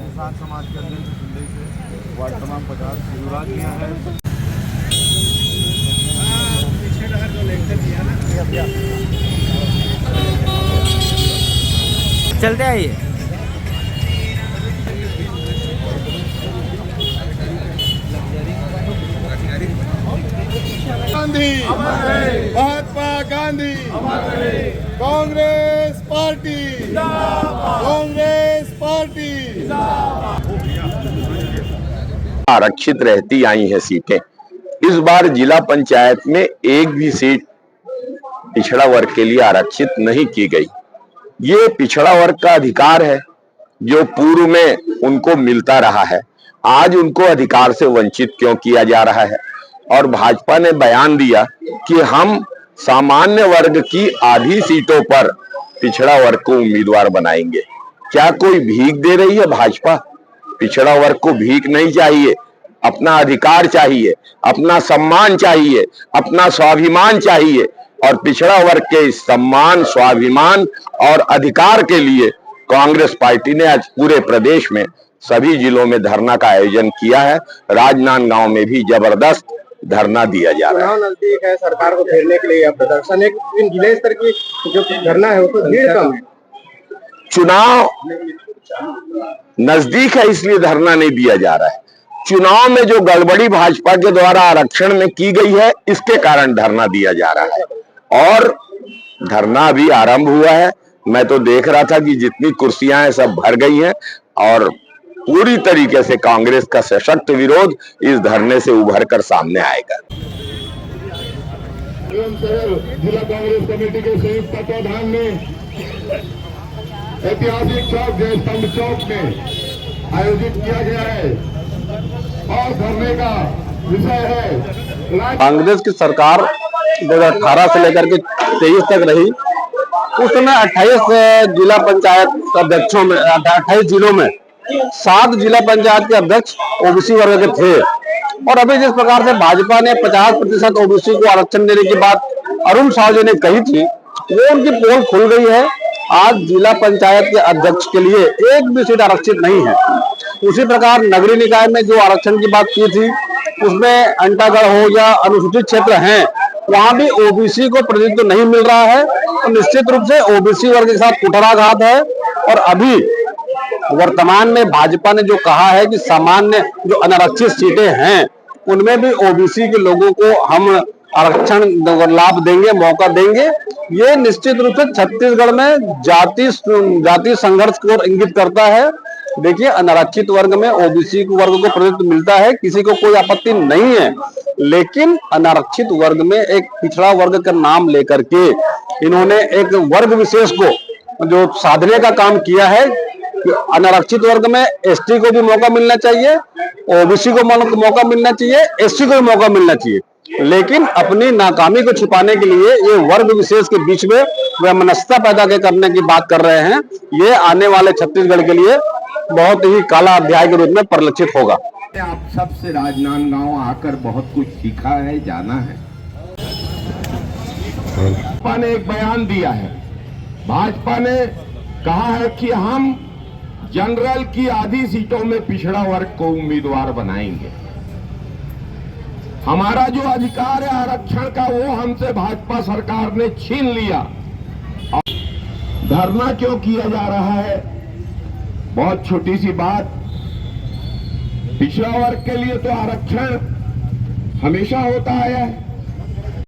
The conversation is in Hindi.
किसान समाज के अध्यक्ष दिल्ली से वार्ड क्रमांक 50 युवराज किया है। चलते आइए। Gandhi, Mahatma Gandhi, Congress party, Congress party. आरक्षित रहती आई हैं सीटें। इस बार जिला पंचायत में एक भी सीट पिछड़ा वर्ग के लिए आरक्षित नहीं की गई। ये पिछड़ा वर्ग का अधिकार है जो पूर्व में उनको मिलता रहा है। आज उनको अधिकार से वंचित क्यों किया जा रहा है? और भाजपा ने बयान दिया कि हम सामान्य वर्ग की आधी सीटों पर पिछड़ा वर्ग को उम्मीदवार बनाएंगे। क्या कोई भीख दे रही है भाजपा? पिछड़ा वर्ग को भीख नहीं चाहिए, अपना अधिकार चाहिए, अपना सम्मान चाहिए, अपना स्वाभिमान चाहिए। और पिछड़ा वर्ग के इस सम्मान, स्वाभिमान और अधिकार के लिए कांग्रेस पार्टी ने आज पूरे प्रदेश में सभी जिलों में धरना का आयोजन किया है। राजनांदगांव में भी जबरदस्त धरना दिया जा रहा है। नजदीक है, सरकार को घेरने के लिए यह प्रदर्शन है। जिले स्तर की जो धरना है उसको भीड़ कम है। चुनाव नजदीक है इसलिए धरना नहीं दिया जा रहा है। चुनाव में जो गड़बड़ी भाजपा के द्वारा आरक्षण में की गई है, इसके कारण धरना दिया जा रहा है। और धरना भी आरंभ हुआ है। मैं तो देख रहा था कि जितनी कुर्सियां हैं सब भर गई हैं और पूरी तरीके से कांग्रेस का सशक्त विरोध इस धरने से उभर कर सामने आएगा। जिला कांग्रेस कमेटी के संयुक्त तत्वाधान में ऐतिहासिक चौक जय स्तंभ चौक में आयोजित किया गया है और धरने का विषय है कांग्रेस की सरकार 2018 से लेकर के 23 तक रही। उस समय 28 जिला पंचायत अध्यक्षों में 28 जिलों में 7 जिला पंचायत के अध्यक्ष ओबीसी वर्ग के थे। और अभी जिस प्रकार से भाजपा ने 50% ओबीसी को आरक्षण देने की बात अरुण साहू जी ने कही थी, वो उनकी पोल खुल गई है। आज जिला पंचायत के अध्यक्ष के लिए एक भी सीट आरक्षित नहीं है। उसी प्रकार नगरीय निकाय में जो आरक्षण की बात की थी, उसमें अंटागढ़ हो या अनुसूचित क्षेत्र हैं, वहां भी ओबीसी को प्रतिनिधित्व नहीं मिल रहा है। तो निश्चित रूप से ओबीसी वर्ग के साथ कुठाराघात है। और अभी वर्तमान में भाजपा ने जो कहा है कि सामान्य जो अनारक्षित सीटें हैं उनमें भी ओबीसी के लोगों को हम आरक्षण लाभ देंगे, मौका देंगे, ये निश्चित रूप से छत्तीसगढ़ में जाति संघर्ष को इंगित करता है। देखिए, अनारक्षित वर्ग में ओबीसी वर्ग को प्रतिनिधित्व मिलता है, किसी को कोई आपत्ति नहीं है। लेकिन अनारक्षित वर्ग में एक पिछड़ा वर्ग का नाम लेकर के इन्होंने एक वर्ग विशेष को जो साधने का काम किया है। अनारक्षित वर्ग में एसटी को भी मौका मिलना चाहिए, ओबीसी को मौका मिलना चाहिए, एससी को भी मौका मिलना चाहिए। लेकिन अपनी नाकामी को छुपाने के लिए ये वर्ग विशेष के बीच में वैमनस्यता पैदा करने की बात कर रहे हैं। ये आने वाले छत्तीसगढ़ के लिए बहुत ही काला अध्याय के रूप में परिलक्षित होगा। आप सबसे राजनांदगांव आकर बहुत कुछ सीखा है, जाना है। भाजपा ने एक बयान दिया है। भाजपा ने कहा है कि हम जनरल की आधी सीटों में पिछड़ा वर्ग को उम्मीदवार बनाएंगे। हमारा जो अधिकार है आरक्षण का, वो हमसे भाजपा सरकार ने छीन लिया। धरना क्यों किया जा रहा है? बहुत छोटी सी बात। पिछड़ा वर्ग के लिए तो आरक्षण हमेशा होता है।